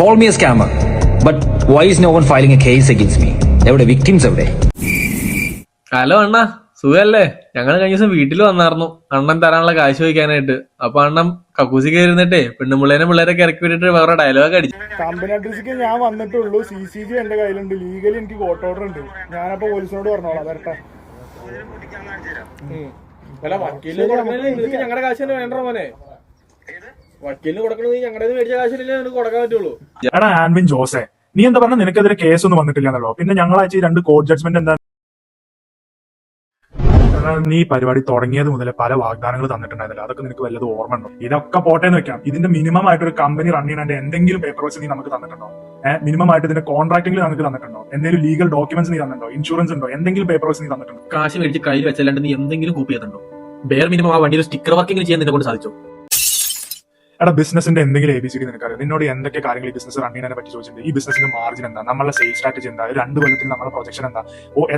call me a scammer. But why is no one filing a case against me? എവിടെ victims എവിടെ? Hello അണ്ണ, സുഖല്ലേ? ഞങ്ങൾ കഴിഞ്ഞ ദിവസം വീട്ടിൽ വന്നായിരുന്നു അണ്ണൻ തരാനുള്ള കാശ് ചോദിക്കാനായിട്ട്. അപ്പൊ അണ്ണൻ കക്കൂസി കയറിന്നിട്ടേ പിള്ളേരൊക്കെ ഇറക്കി വിട്ടിട്ട് വേറെ ഡയലോഗ് അടിച്ചു. കമ്പനി അഡ്രസ്സിക്ക് ഞാൻ വന്നിട്ടുള്ളൂ. CCG എന്റെ കയ്യിലുണ്ട്, ലീഗലി എനിക്ക് കോർട്ട് ഓർഡർ ഉണ്ട്. ഞാനപ്പോ പോലീസിനോട് പറഞ്ഞോളാം, വരട്ടെ. ഞങ്ങളുടെ കാശ് തന്നെ വേണ്ട മോനെ. വക്കീലിന് കൊടുക്കണത് ഞങ്ങളുടെ മേടിച്ച കാശില്ലേ നിനക്ക് കൊടുക്കാൻ പറ്റുള്ളൂ. എടാ ആൻവിൻ ജോസേ, നീ എന്താ പറഞ്ഞ നിനക്കെതിരെ കേസൊന്നും വന്നിട്ടില്ലെന്നല്ലോ. പിന്നെ ഞങ്ങളാഴ്ച 2 കോർട്ട് ജഡ്ജ്മെന്റ് എന്താ? നീ പരിപാടി തുടങ്ങിയത് മുതൽ പല വാഗ്ദാനങ്ങൾ തന്നിട്ടുണ്ടായിരുന്നല്ലോ, അതൊക്കെ നിനക്ക് വല്ലതും ഓർമ്മ ഉണ്ടോ? ഇതൊക്കെ പോട്ടേന്ന് വെക്കാം. ഇതിന്റെ മിനിമം ആയിട്ട് ഒരു കമ്പനി റൺ ചെയ്യുന്നതിന്റെ എന്തെങ്കിലും പേപ്പർ നീ നമുക്ക് തന്നിട്ടുണ്ടോ? മിനിമം ആയിട്ട് ഇതിന്റെ കോൺട്രാക്ടിംഗ് നമുക്ക് തന്നിട്ടുണ്ടോ? എന്തെങ്കിലും ലീഗൽ ഡോക്യുമെന്റ്സ് നീ തന്നിട്ടുണ്ടോ? ഇൻഷുറൻസ് ഉണ്ടോ? എന്തെങ്കിലും പേപ്പർ നീ തന്നിട്ടുണ്ടോ? കാശ് മേടിച്ച് കയ്യിൽ വെച്ചല്ലാണ്ട് നീ എന്തെങ്കിലും കൂപ്പ് ചെയ്തിട്ടുണ്ടോ? ബെയർ മിനിമം ആ വണ്ടിയിൽ സ്റ്റിക്കർ വർക്കിംഗ് ചെയ്യാൻ നിന്നെ കൊണ്ട് സാധിച്ചോ? എടാ, ബിസിനസിന്റെ എന്തെങ്കിലും ABCD നിനക്കറിയാം? നിന്നോട് എന്തൊക്കെ കാര്യങ്ങൾ ഈ ബിസിനസ് റൺ ചെയ്യുന്നതിനെ പറ്റി ചോദിച്ചിട്ടുണ്ട്. ഈ ബിസിനസിന്റെ മാർജിൻ എന്താ, നമ്മളെ സെയിൽസ് സ്ട്രാറ്റജി എന്താ, 2 കൊല്ലത്തിൽ നമ്മുടെ പ്രൊജക്ഷൻ എന്താ,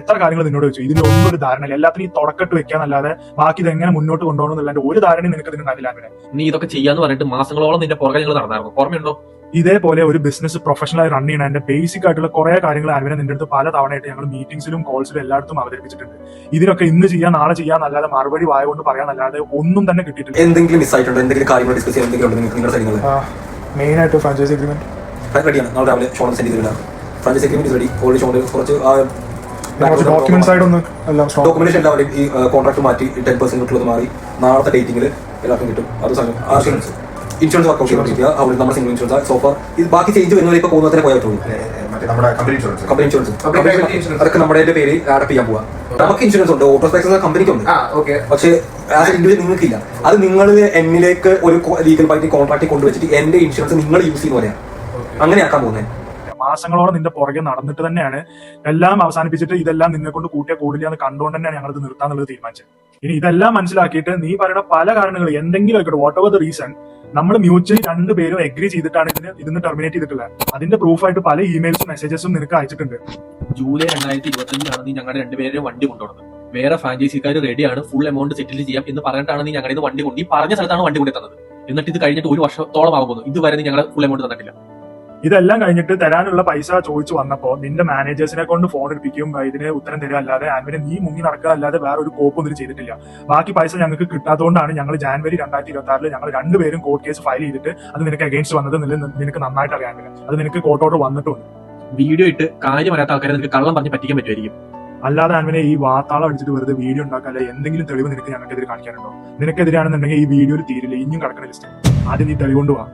എത്ര കാര്യങ്ങൾ നിന്നോട് ചോദിച്ചു. ഇതിന് ഒന്നും ഒരു ധാരണ ഇല്ല. എല്ലാത്തിനും ഈ തുടക്കട്ട് വെക്കാന്നല്ലാതെ ബാക്കി ഇത് എങ്ങനെ മുന്നോട്ട് കൊണ്ടുപോകണമെന്നല്ലാണ്ട് ഒരു ധാരണയും നിനക്ക് ഇതിനുണ്ടാവില്ല. നീ ഇതൊക്കെ ചെയ്യാന്ന് പറഞ്ഞിട്ട് മാസങ്ങളോളം നിന്റെ പുറകെ നിങ്ങൾ നടന്നായിരുന്നു, ഓർമ്മയുണ്ടോ? ഇതേപോലെ ഒരു ബിസിനസ് പ്രൊഫഷണലായി റൺ ചെയ്യുന്നതിന്റെ ബേസിക് ആയിട്ടുള്ള കുറെ കാര്യങ്ങൾ ആൻവിനെ നിന്റെ അടുത്ത് പല തവണയായിട്ട് ഞങ്ങൾ മീറ്റിംഗ്സിലും കോൾസിലും എല്ലായിടത്തും അവതരിപ്പിച്ചിട്ടുണ്ട്. ഇതിനൊക്കെ ഇന്ന് ചെയ്യാൻ നാളെ ചെയ്യാന്നല്ലാതെ മറുപടി വായ കൊണ്ട് പറയാന്നല്ലാതെ ഒന്നും തന്നെ കിട്ടിയിട്ടില്ല. എന്തെങ്കിലും മിസ് ആയിട്ടുണ്ടോ? എന്തെങ്കിലും കാര്യങ്ങൾ ഡിസ്കസ് ചെയ്യാൻ എന്തെങ്കിലും നിങ്ങളുടെ സൈഡിൽ? മെയിൻ ആയിട്ട് ഫ്രാഞ്ചൈസി അഗ്രിമെന്റ് റെഡിയാണ്. നാളെ രാവിലെ ഷോൺ സെൻഡ് ചെയ്തില്ല. ഫ്രാഞ്ചൈസി അഗ്രിമെന്റ് റെഡി. ഓൾറെഡി ഷോൺ കുറച്ച് ഡോക്യുമെന്റ്സ് ആയിട്ടൊന്ന് ഡോക്യുമെന്റേഷൻ എല്ലാവരും ഈ കോൺട്രാക്ട് മാറ്റി 10% ഉള്ളത് മാറി നാളത്തെ ഡേറ്റിംഗിൽ എല്ലാവർക്കും കിട്ടും. അത് ഇൻഷുറൻസ് വർക്ക് ഔട്ട് ചെയ്തിരിക്കുക. അവിടെ നമ്മുടെ സിംഗിൾ ഇൻഷുറൻസ് സോഫർ ഇത് ബാക്കി ചേഞ്ച് വരുന്നവരെ ഇപ്പോൾ പോകുന്നതിനെ പോയാൽ പറ്റുള്ളൂ. കമ്പനി ഇൻഷുറൻസ് അതൊക്കെ നമ്മുടെ പേര് ആഡപ്പ് ചെയ്യാൻ പോവാ. നമുക്ക് ഇൻഷുറൻസ് ഉണ്ട്, ഓട്ടോസ്പെക്സ് കമ്പനിക്ക് ഉണ്ട്. പക്ഷേ ആസ് എ ഇൻഡിവിജ്വൽ നിങ്ങൾക്കില്ല. അത് നിങ്ങൾ എന്നിലേക്ക് ഒരു ലീഗൽ പാർട്ടി കോൺട്രാക്ട് കൊണ്ടുവച്ചിട്ട് എന്റെ ഇൻഷുറൻസ് നിങ്ങൾ യൂസ് ചെയ്യുന്ന പോലെയാണ്. അങ്ങനെയാക്കാൻ പോകുന്നത്. മാസങ്ങളോളം നിന്റെ പുറകെ നടന്നിട്ട് തന്നെയാണ് എല്ലാം അവസാനിപ്പിച്ചിട്ട് ഇതെല്ലാം നിന്നെ കൊണ്ട് കൂട്ടിയാൽ കൂടില്ല എന്ന് കണ്ടുകൊണ്ട് തന്നെയാണ് ഞങ്ങൾ ഇത് നിർത്താന്നുള്ളത് തീരുമാനിച്ചത്. ഇനി ഇതെല്ലാം മനസ്സിലാക്കിയിട്ട് നീ പറയുന്ന പല കാരണങ്ങൾ എന്തെങ്കിലും ആയിക്കോട്ടെ, വാട്ട് ഓവർ ദ റീസൺ, നമ്മൾ മ്യൂച്വലി 2 പേരും എഗ്രി ചെയ്തിട്ടാണ് ഇതിന് ടെർമിനേറ്റ് ചെയ്തിട്ടുള്ളത്. അതിന്റെ പ്രൂഫായിട്ട് പല ഇമെയിൽസും മെസ്സേജസും നിനക്ക് അയച്ചിട്ടുണ്ട്. ജൂലൈ 2025 നീ ഞങ്ങളുടെ 2 പേരെ വണ്ടി കൊണ്ടുവന്നത്. വേറെ ഫ്രാഞ്ചൈസിക്കാർ റെഡിയാണ്, ഫുൾ എമൗണ്ട് സെറ്റിൽ ചെയ്യാം എന്ന് പറഞ്ഞിട്ടാണ് നീ ഞങ്ങളുടെ വണ്ടി കൊണ്ട് ഈ പറഞ്ഞ സ്ഥലത്താണ് വണ്ടി കൊണ്ടു തന്നത്. എന്നിട്ട് ഇത് കഴിഞ്ഞിട്ട് 1 വർഷത്തോളം ആകുന്നു, ഇതുവരെ നീ ഞങ്ങളെ ഫുൾ എമൗണ്ട് തന്നിട്ടില്ല. ഇതെല്ലാം കഴിഞ്ഞിട്ട് തരാനുള്ള പൈസ ചോദിച്ചു വന്നപ്പോ നിന്റെ മാനേജേഴ്സിനെ കൊണ്ട് ഫോൺ എടുപ്പിക്കും, ഇതിന് ഉത്തരം തരിക അല്ലാതെ ആൻവിനെ നീ മുങ്ങി നടക്കുക അല്ലാതെ വേറെ ഒരു കോപ്പൊന്നും ഇത് ചെയ്തിട്ടില്ല. ബാക്കി പൈസ ഞങ്ങൾക്ക് കിട്ടാത്തതുകൊണ്ടാണ് ഞങ്ങൾ ജാനുവരി 2026 ഞങ്ങൾ 2 പേരും കോർട്ട് കേസ് ഫയൽ ചെയ്തിട്ട് അത് നിനക്ക് അഗേൻസ്റ്റ് വന്നത് നിനക്ക് നന്നായിട്ട് അറിയാൻ. അത് നിനക്ക് കോർട്ട് ഓർഡർ വന്നിട്ടുണ്ട്. വീഡിയോ ഇട്ട് കാര്യം അറിയാത്ത ആൾക്കാരെ നിനക്ക് കള്ളം പറഞ്ഞ് പറ്റിക്കാൻ പറ്റുമായിരിക്കും. അല്ലാതെ ആൻവിനെ ഈ വാർത്താളം അടിച്ചിട്ട് വെറുതെ വീഡിയോ ഉണ്ടാക്കാല്ല എന്തെങ്കിലും തെളിവ് നിനക്ക് ഞങ്ങൾക്കെതിരെ കാണിക്കാനുണ്ടോ? നിനക്കെതിരാണെന്നുണ്ടെങ്കിൽ ഈ വീഡിയോയിൽ തീരില്ല, ഇനിയും കിടക്കുന്ന ലിസ്റ്റ്. ആദ്യം നീ തെളിവുകൊണ്ട് വാ.